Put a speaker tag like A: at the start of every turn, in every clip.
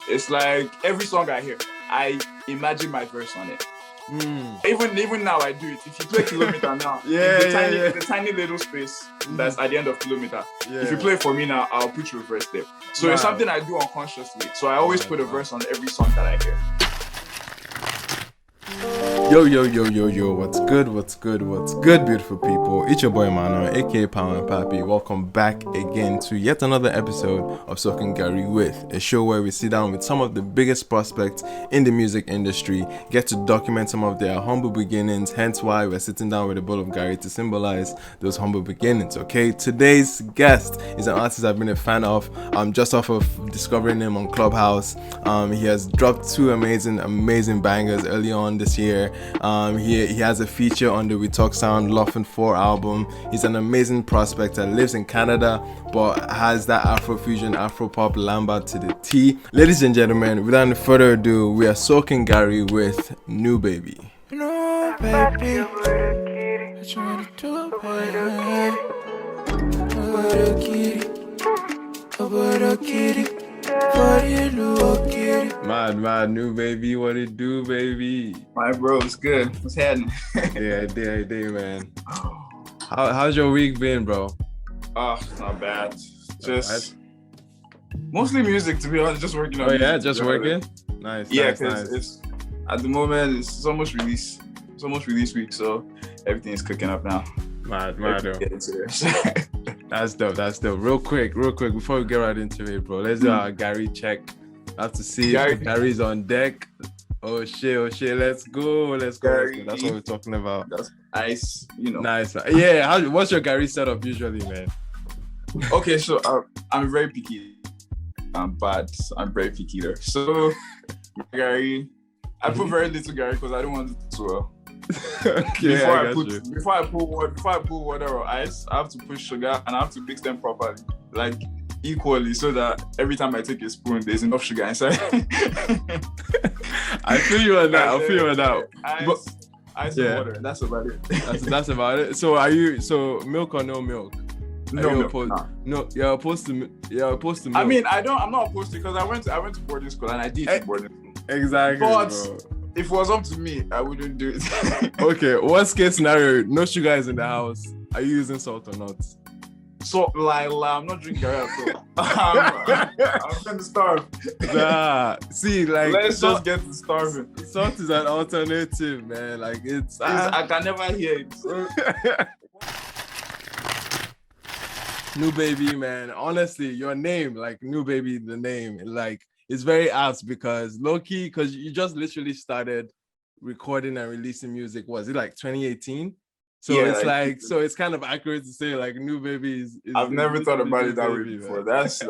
A: It's like every song I hear, I imagine my verse on it. Even now I do it. If you play Kilometer now, in the tiny little space that's at the end of Kilometer, if you play for me now, I'll put your verse there. So it's something I do unconsciously. So I always put a verse on every song that I hear.
B: Yo, what's good, beautiful people? It's your boy Mano, aka Power and Pappy. Welcome back again to yet another episode of Soaking Garri With, a show where we sit down with some of the biggest prospects in the music industry, get to document some of their humble beginnings, hence why we're sitting down with a bowl of Garri to symbolize those humble beginnings, okay? Today's guest is an artist I've been a fan of, just off of discovering him on Clubhouse. He has dropped two amazing bangers early on this year. He has a feature on the We Talk Sound Love and 4 album. He's an amazing prospector, lives in Canada, but has that Afrofusion, Afropop lamba to the T. Ladies and gentlemen, without any further ado, we are soaking Garri with New Baby. No baby, I try to do Mad, New Baby, what it do, baby?
A: My bro, it's good. What's happening?
B: yeah, man. How's your week been, bro?
A: Not bad. Just mostly music, to be honest. Just working on.
B: Oh yeah, just working. Nice.
A: Yeah, because it's at the moment it's almost release week, so everything is cooking up now.
B: Mad. That's dope. Real quick, before we get right into it, bro, let's do our Garri check. I have to see if Garri's on deck. Oh shit, let's go.
A: Garri.
B: That's what we're talking about.
A: That's nice,
B: Nice. Yeah, what's your Garri setup usually, man?
A: Okay, so I'm very picky. I'm very picky there. So Garri, I put very little Garri because I don't want it to swell.
B: Okay,
A: before I put water or ice, I have to put sugar and I have to mix them properly, like equally, so that every time I take a spoon, there's enough sugar inside.
B: I feel you on that.
A: Ice and water. That's about it.
B: That's about it. So milk or no milk?
A: No milk.
B: No, you're opposed to milk.
A: I mean, I'm not opposed to, because I went to boarding school and I did boarding school.
B: Exactly.
A: But
B: bro.
A: If it was up to me, I wouldn't do it.
B: Okay, worst case scenario, no sugar is in the house. Are you using salt or not?
A: So, I'm not drinking Garri at all. I'm going to starve.
B: Nah, see,
A: let's just get to starving.
B: Salt is an alternative, man. Like
A: I can never hear it.
B: New Baby, man. Honestly, your name, like New Baby, the name, like, it's very apt because low-key, because you just literally started recording and releasing music. Was it like 2018? So yeah, it's like, so it's kind of accurate to say like New Baby is
A: I've never thought about it that way before. That's a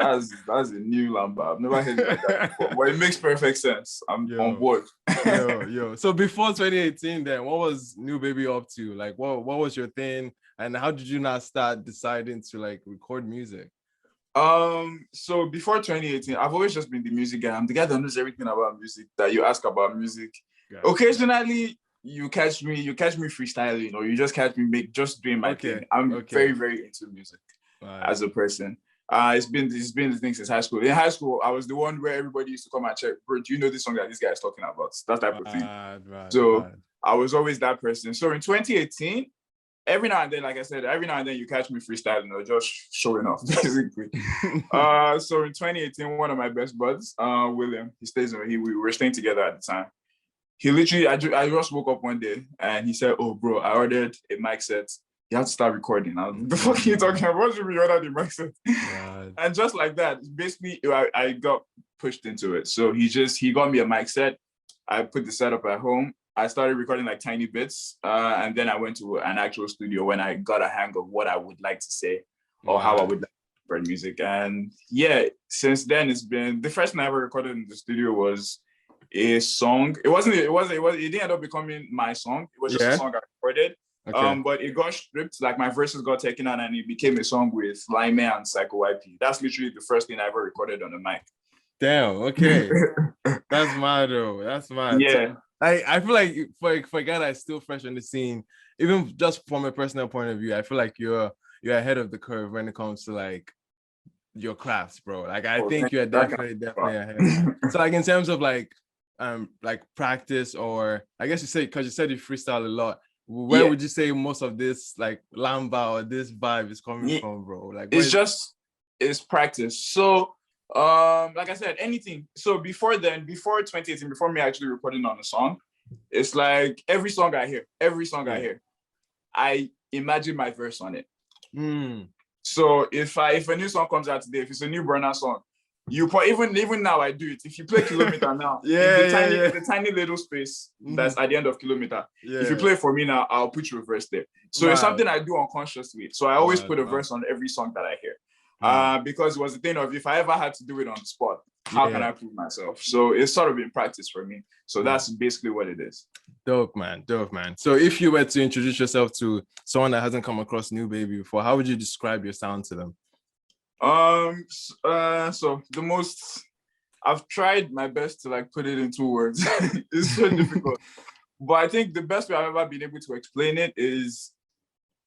A: new lamba. I've never heard it like that before. But it makes perfect sense. I'm on board.
B: Yo. So before 2018, then what was New Baby up to? Like, what was your thing, and how did you not start deciding to like record music?
A: So before 2018, I've always just been the music guy. I'm the guy that knows everything about music, that you ask about music. Yeah. Occasionally, you catch me freestyling, or you just catch me doing my thing. I'm very, very into music as a person. It's been the thing since high school. In high school, I was the one where everybody used to come and check, bro, do you know this song that this guy is talking about? That type of thing. I was always that person. So in 2018, every now and then, like I said, you catch me freestyling or just showing off, basically. So in 2018, one of my best buds, William, we were staying together at the time. He literally, I just woke up one day and he said, "Oh, bro, I ordered a mic set. You have to start recording." I was like, "The fuck are you talking about? What should we order the mic set?" And just like that, basically, I got pushed into it. So he got me a mic set. I put the setup at home. I started recording like tiny bits, and then I went to an actual studio when I got a hang of what I would like to say or how I would like to record music. And yeah, since then it's been, the first thing I ever recorded in the studio was a song. It didn't end up becoming my song. It was just a song I recorded. Okay. But it got stripped, like my verses got taken out, and it became a song with Lime and Psycho YP. That's literally the first thing I ever recorded on the mic.
B: Damn, okay. That's mad though. That's mad.
A: Yeah.
B: I feel like for a guy that's still fresh on the scene, even just from a personal point of view, I feel like you're ahead of the curve when it comes to like your crafts, bro. Like I
A: Oh,
B: think
A: thank
B: you're
A: you. That
B: definitely
A: kind
B: ahead, man.
A: of-
B: So like in terms of like practice, or I guess you say, because you said you freestyle a lot, where
A: Yeah.
B: would you say most of this like lamba or this vibe is coming
A: Ye-
B: from, bro? Like
A: It's
B: where?
A: just it's practice. So like I said, anything. So before then, before 2018, before me actually recording on a song, it's like every song I hear, I imagine my verse on it.
B: Mm.
A: So if a new song comes out today, if it's a new burner song, you put even now I do it. If you play Kilometer now,
B: Yeah,
A: in the tiny little space that's at the end of Kilometer, if you play it for me now, I'll put your verse there. So it's something I do unconsciously. So I always put a verse on every song that I hear. Because it was the thing of, if I ever had to do it on the spot, how can I prove myself? So it's sort of been practice for me. So that's basically what it is.
B: Dope, man. So if you were to introduce yourself to someone that hasn't come across New Baby before, how would you describe your sound to them?
A: So I've tried my best to like put it into words. It's so difficult. But I think the best way I've ever been able to explain it is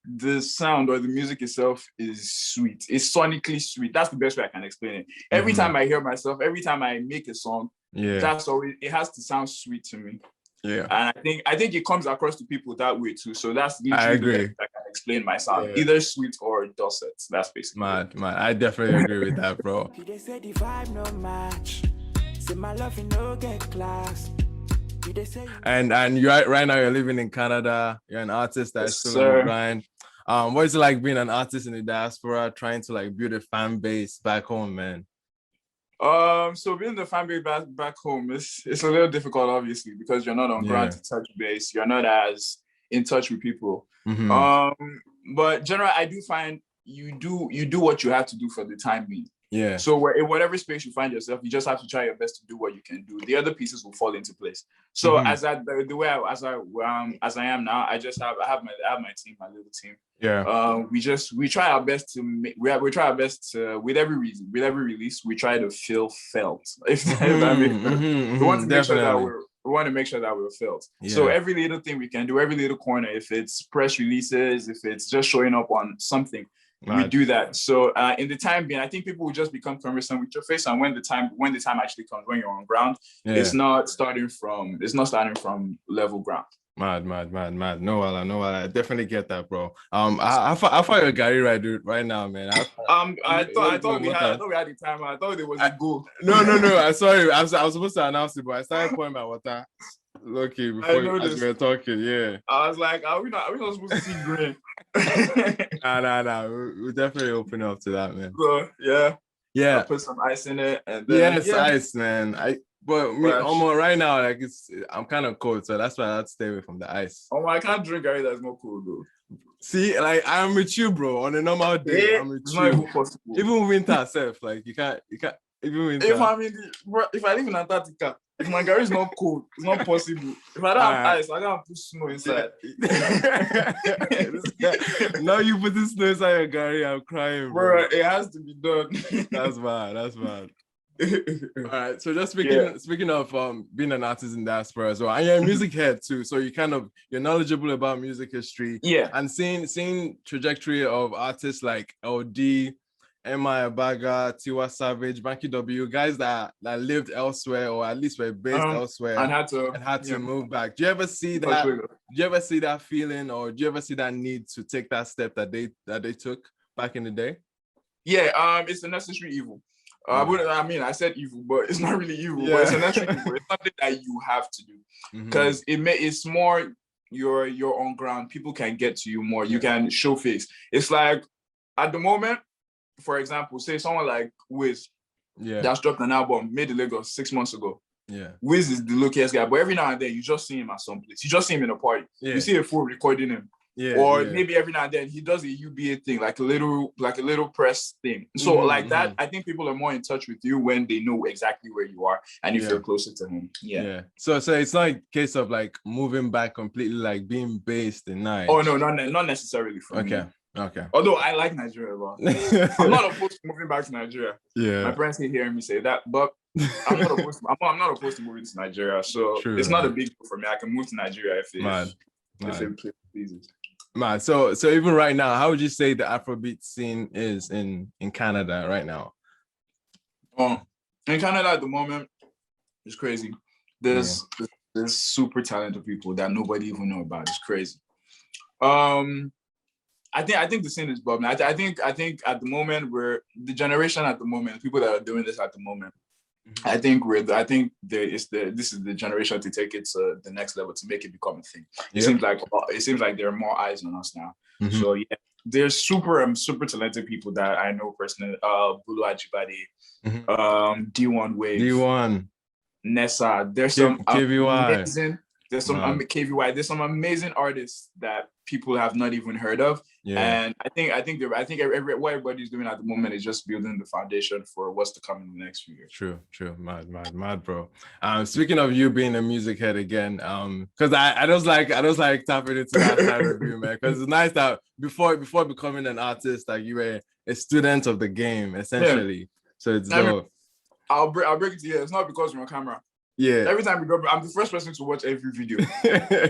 A: the sound, or the music itself, is sweet. It's sonically sweet. That's the best way I can explain it. Every time I hear myself, every time I make a song, that's always, it has to sound sweet to me.
B: Yeah.
A: And I think it comes across to people that way too. So that's literally the best I can explain my sound. Either sweet or dulcet. That's basically
B: mad. I definitely agree with that, bro.
C: They say the vibe no match. Say my love no get class.
B: And you right now you're living in Canada. You're an artist that's still on the grind. What is it like being an artist in the diaspora, trying to like build a fan base back home, man?
A: So being the fan base back home, it's a little difficult, obviously, because you're not on ground to touch base. You're not as in touch with people. But generally, I do find you do what you have to do for the time being.
B: Yeah.
A: So in whatever space you find yourself, you just have to try your best to do what you can do. The other pieces will fall into place. So as I am now, I have my team, my little team.
B: Yeah.
A: We try our best to we try our best to, with every release, we try to feel felt. If that makes sense. We want to make sure that we're felt. Yeah. So every little thing we can do, every little corner, if it's press releases, if it's just showing up on something, we do that. So in the time being, I think people will just become conversant with your face, and when the time actually comes, when you're on ground, it's not starting from level ground.
B: Mad. No, I definitely get that, bro. How far your Garri right now, man?
A: I thought we had the time. I thought it was a go.
B: No. I'm sorry. I was supposed to announce it, but I started pouring my water. Lucky before as we were talking,
A: I was like, are we not supposed to see green?
B: Nah. We'll definitely open up to that, man.
A: So,
B: yeah.
A: I'll put some ice in it, and then,
B: ice, man. Right now, like I'm kind of cold, so that's why I have to stay away from the ice.
A: I can't drink Garri that's not cold though.
B: See, like I'm with you, bro. On a normal day, I'm with you. Even winter self, like you can't even winter.
A: If I live in Antarctica, if my Garri is not cold, it's not possible. If I don't have ice, I gotta put snow inside.
B: Now you put the snow inside your Garri, I'm crying,
A: bro. It has to be done.
B: That's bad. All right, so just speaking of being an artist in diaspora as well, and you're a music head too, so you're knowledgeable about music history, and seeing trajectory of artists like LD, Emma Abaga, Tiwa Savage, Banky W, guys that lived elsewhere, or at least were based elsewhere and had to move back. Do you ever see that? Do you ever see that feeling, or do you ever see that need to take that step that they took back in the day?
A: Yeah, it's a necessary evil. I said evil, but it's not really evil. But it's a necessary evil. It's something that you have to do, because it's more you're on ground. People can get to you more. You can show face. It's like at the moment, for example, say someone like Wiz, that's dropped an album made in Lagos 6 months ago. Yeah, Wiz is the luckiest guy, but every now and then you just see him at some place. You just see him in a party. You see a fool recording him. Maybe every now and then he does a UBA thing, like a little press thing. So that, I think people are more in touch with you when they know exactly where you are and you feel closer to him. Yeah.
B: So it's not a case of like moving back completely, like being based in Nigeria.
A: Oh no, not necessarily for me.
B: Okay.
A: Although I like Nigeria a lot. I'm not opposed to moving back to Nigeria. Yeah. My parents hate hearing me say that, but I'm not opposed to moving to Nigeria. So it's not a big deal for me. I can move to Nigeria if it pleases.
B: Man, so even right now, how would you say the Afrobeat scene is in Canada right now?
A: In Canada at the moment, it's crazy. There's super talented people that nobody even know about. It's crazy. I think the scene is bubbling. I think at the moment we're the generation at the moment, people that are doing this at the moment. I think this is the generation to take it to the next level, to make it become a thing. It seems like there are more eyes on us now. So yeah, there's super talented people that I know personally. Bulu Ajibade, D1 Wave,
B: D1,
A: Nessa. There's some amazing. There's some KVY. There's some amazing artists that people have not even heard of. And I think what everybody's doing at the moment is just building the foundation for what's to come in the next few years.
B: True. Mad, bro. Speaking of you being a music head again, because I just like tapping into that side of you, man. Because it's nice that before becoming an artist, like you were a student of the game, essentially. Yeah. So it's dope.
A: I'll break it to you. It's not because we're on camera.
B: Yeah.
A: Every time we go, I'm the first person to watch every video.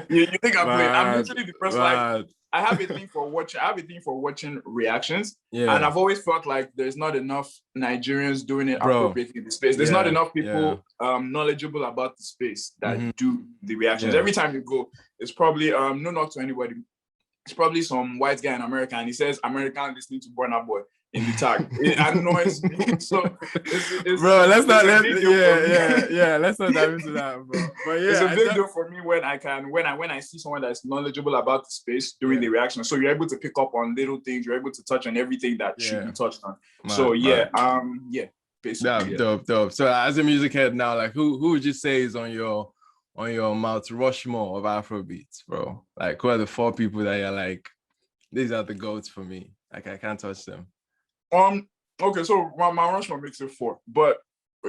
A: you think I'm playing? I'm literally the first. Like, I have a thing for watching reactions. Yeah. And I've always felt like there's not enough Nigerians doing it appropriately in the space. There's not enough people knowledgeable about the space that do the reactions. Every time you go, it's probably no knock to anybody. It's probably some white guy in America and he says American listening to Burna Boy in the tag. It annoys me. So
B: let's not dive into that, bro. But yeah,
A: it's a big deal for me when I see someone that's knowledgeable about the space doing the reaction. So you're able to pick up on little things, you're able to touch on everything that should be touched on. Basically.
B: Dope. So as a music head now, like who would you say is on your Mount Rushmore of Afrobeats, bro? Like who are the 4 people that you're like, these are the goats for me? Like I can't touch them.
A: Okay, so my Rushmore makes it 4, but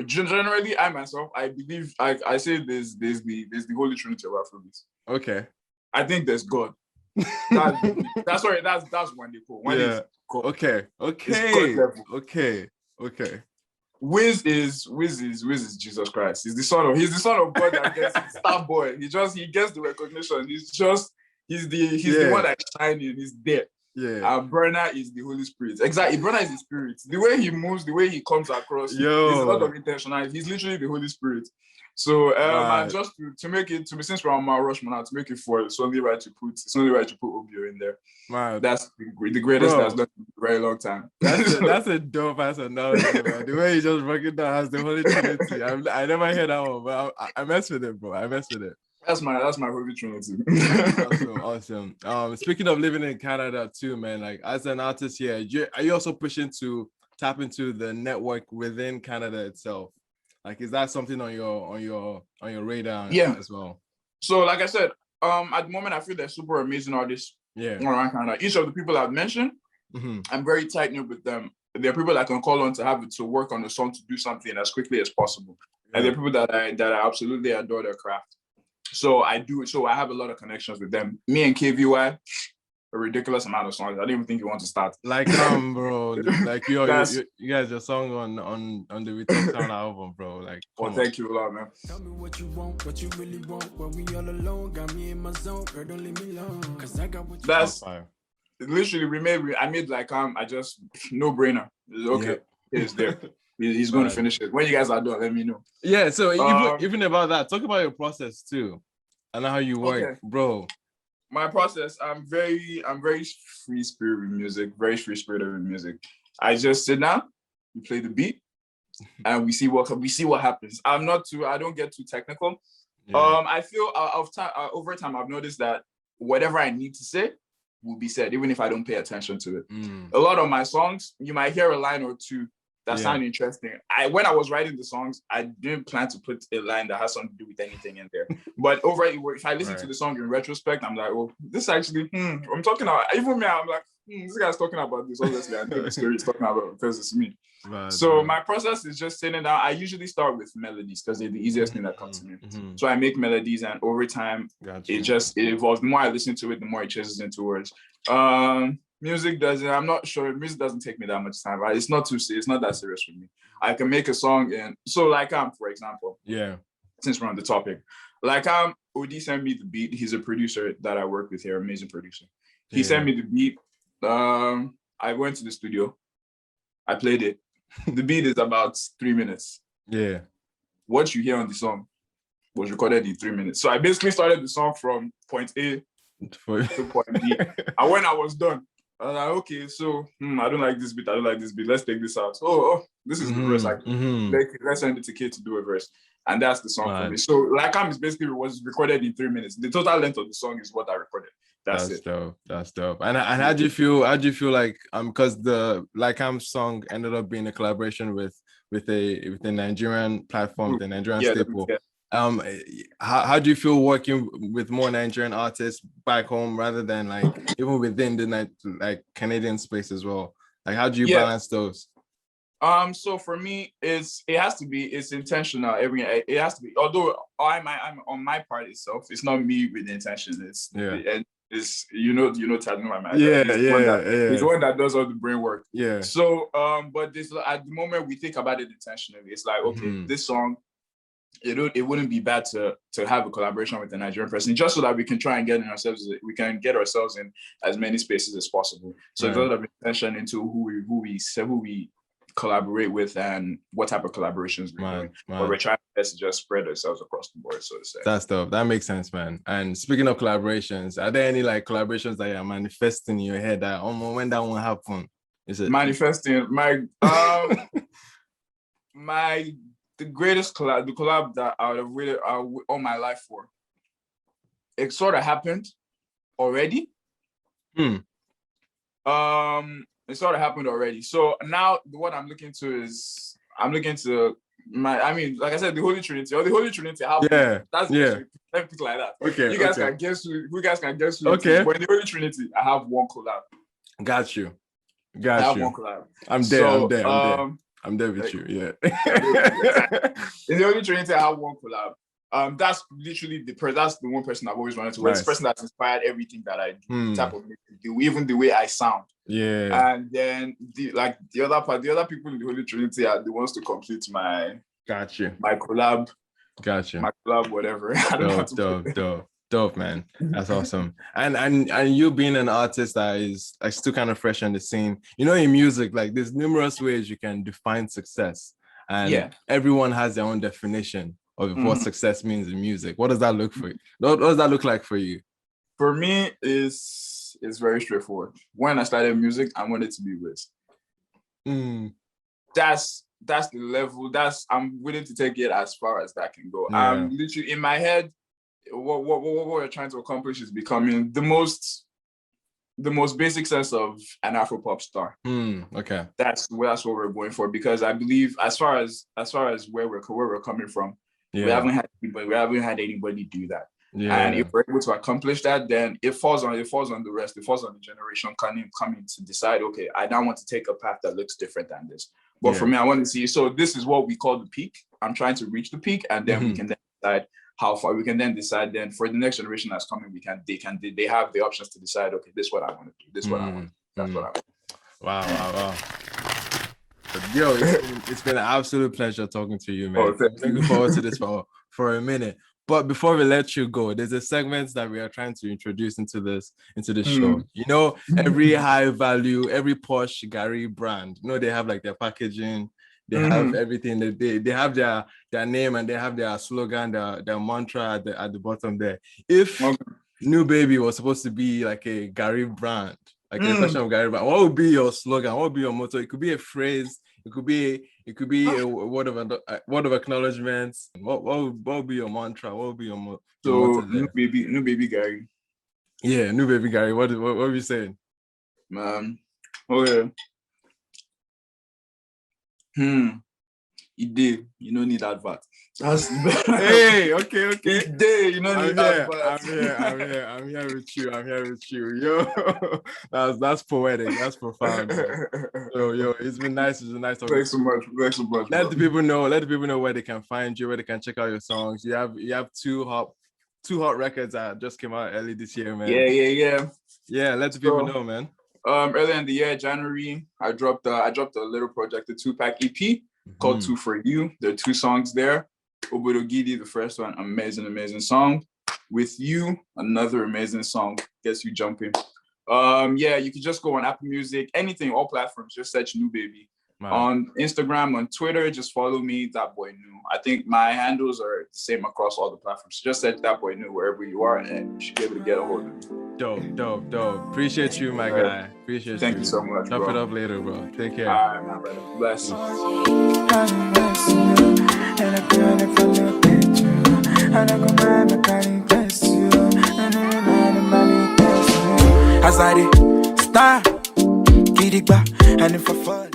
A: generally, I myself, I believe, I say there's the Holy Trinity of Afrobeats.
B: Okay.
A: I think there's God. That's when they call.
B: Okay.
A: Wiz is Jesus Christ. He's the son of God that gets star boy. He gets the recognition. He's the one that's shining. He's there.
B: Yeah.
A: And Burna is the Holy Spirit. Exactly. Burna is the Spirit. The way he moves, the way he comes across, there's a lot of intentionality. He's literally the Holy Spirit. So and just to make it, since we're on Mount Rushmore now, to make it 4, it's only right to put Obio in there.
B: Man.
A: That's the greatest that's done in a very long time.
B: That's a dope ass analogy, man. The way he just broke it down as the Holy Trinity. I never heard that one, but I mess with it, bro. I mess with it.
A: That's my Holy Trinity.
B: Awesome. Speaking of living in Canada too, man, like as an artist here, are you also pushing to tap into the network within Canada itself? Like, is that something on your radar as well?
A: So like I said, at the moment I feel they're super amazing artists around Canada. Each of the people I've mentioned, I'm very tight knit with them. There are people I can call on to work on the song, to do something as quickly as possible. And there are people that I absolutely adore their craft. So I have a lot of connections with them. Me and KVY, a ridiculous amount of songs. I didn't even think you want to start.
B: Like bro. Like you guys, your song on the Return Sound album, bro. Like
A: thank you a lot, man.
C: Tell me what you want, what you really want. When we all alone, got me in my zone. Girl, don't leave me alone. Cause I got what you
A: That's want. Literally I made like I just no brainer. Okay, it's there. He's going to finish it. When you guys are done, let me know.
B: Yeah, so even about that, talk about your process too, and how you work, bro.
A: My process, I'm very free spirit with music, very free spirited with music. I just sit down, we play the beat, and we see what happens. I don't get too technical. Yeah. I feel over time I've noticed that whatever I need to say will be said, even if I don't pay attention to it. A lot of my songs, you might hear a line or two that sound interesting. When I was writing the songs, I didn't plan to put a line that has something to do with anything in there. But if I listen to the song in retrospect, I'm like, oh, this actually, I'm talking about, even me, I'm like, this guy's talking about this. Obviously, I know the story he's talking about because it's me. So my process is just sitting down. I usually start with melodies because they're the easiest thing that comes to me. So I make melodies, and over time, it evolves. The more I listen to it, the more it changes into words. Music I'm not sure. Music doesn't take me that much time. Right? It's not that serious for me. I can make a song, and so like for example, since we're on the topic, like OD sent me the beat. He's a producer that I work with here, amazing producer. He sent me the beat. I went to the studio. I played it. The beat is about 3 minutes.
B: Yeah.
A: What you hear on the song was recorded in 3 minutes. So I basically started the song from point A to point B. And when I was done, I was like, okay, so I don't like this beat. I don't like this beat. Let's take this out. This is the verse. Let's send it to K to do a verse. And that's the song for me. So Like is basically was recorded in 3 minutes. The total length of the song is what I recorded. That's it.
B: Dope. That's dope. And how do you feel? How do you feel like because the Like song ended up being a collaboration with a Nigerian platform, the Nigerian staple. How do you feel working with more Nigerian artists back home rather than like even within the like Canadian space as well? Like how do you balance those?
A: So for me, it's intentional. It has to be. Although I'm on my part itself, it's not me with the intention. It's Tad, my man. He's the one that does all the brain work.
B: Yeah.
A: So but this at the moment we think about it intentionally. It's like, okay, this song, it wouldn't be bad to have a collaboration with a Nigerian person, just so that we can try and get ourselves in as many spaces as possible. So there's a lot of intention into who we collaborate with and what type of collaborations we're doing. But we're trying to just spread ourselves across the board, so to say.
B: That's dope. That makes sense, man. And speaking of collaborations, are there any like collaborations that you're manifesting in your head that when that won't happen? Is it
A: manifesting? The greatest collab, the collab that I would have waited all my life for. It sort of happened already. It sort of happened already. So now what I'm looking to like I said, the Holy Trinity or the Holy Trinity. Let me pick like that.
B: Okay.
A: You guys can guess who
B: Okay.
A: But in the Holy Trinity, I have one collab.
B: Got you.
A: I have one collab.
B: I'm there. I'm there with you. Yeah.
A: In the Holy Trinity, I have one collab. That's literally that's the one person I've always wanted to work. It's the person that's inspired everything that I do, the type of music I do, even the way I sound.
B: Yeah.
A: And then the other people in the Holy Trinity are the ones to complete my collab.
B: Got you.
A: My collab, whatever.
B: Dope, man. That's awesome. And you being an artist that is like still kind of fresh on the scene, in music, like there's numerous ways you can define success. And everyone has their own definition of what success means in music. What does that look for you? What does that look like for you?
A: For me, it's very straightforward. When I started music, I wanted to be rich. That's the level. I'm willing to take it as far as that can go. I'm literally in my head. What we're trying to accomplish is becoming the most basic sense of an Afropop star.
B: Okay.
A: That's what we're going for, because I believe as far as where we're coming from, we haven't had anybody do that. Yeah. And if we're able to accomplish that, then it falls on the rest. It falls on the generation coming to decide, okay, I now want to take a path that looks different than this. But for me, I want to see, so this is what we call the peak. I'm trying to reach the peak, and then we can then decide how far. We can then decide then for the next generation that's coming, they have the options to decide, okay, this is what I want to do. This is what I want. That's what I want.
B: Wow. Yo, it's been an absolute pleasure talking to you, man. Looking forward to this for a minute. But before we let you go, there's a segment that we are trying to introduce into this show. Every high value, every posh Garri brand, they have like their packaging, they have everything. They have their name and they have their slogan, their mantra at the bottom there. If New Baby was supposed to be like a Garri brand, like a question of Garri brand, what would be your slogan? What would be your motto? It could be a phrase. It could be a word of acknowledgement. What would be your mantra? What would be your motto?
A: So new baby Garri.
B: Yeah, New Baby Garri. What are you saying?
A: Okay. You did. You don't need advert.
B: Hey, okay.
A: You did. You don't need advert.
B: I'm here with you. Yo, that's poetic. That's profound. Yo, it's been nice. Talking.
A: Thanks so much.
B: Let the people know where they can find you, where they can check out your songs. You have two hot records that just came out early this year, man. Yeah. Let the people know, man.
A: Earlier in the year, January, I dropped a little project, a 2-pack EP called 2 for You. There are 2 songs there. Obodogidi, the first one, amazing song. With You, another amazing song. Gets you jumping. You can just go on Apple Music, anything, all platforms. Just search New Baby. On Instagram, on Twitter, just follow me, That Boy New. I think my handles are the same across all the platforms. Just search That Boy New wherever you are, and you should be able to get a hold of me.
B: Dope. Appreciate you, my guy. Appreciate you.
A: Thank you so much,
B: Chop
A: bro.
B: it up later, bro. Take care.
A: All right, my brother. Bless.
C: As I start, and if I fall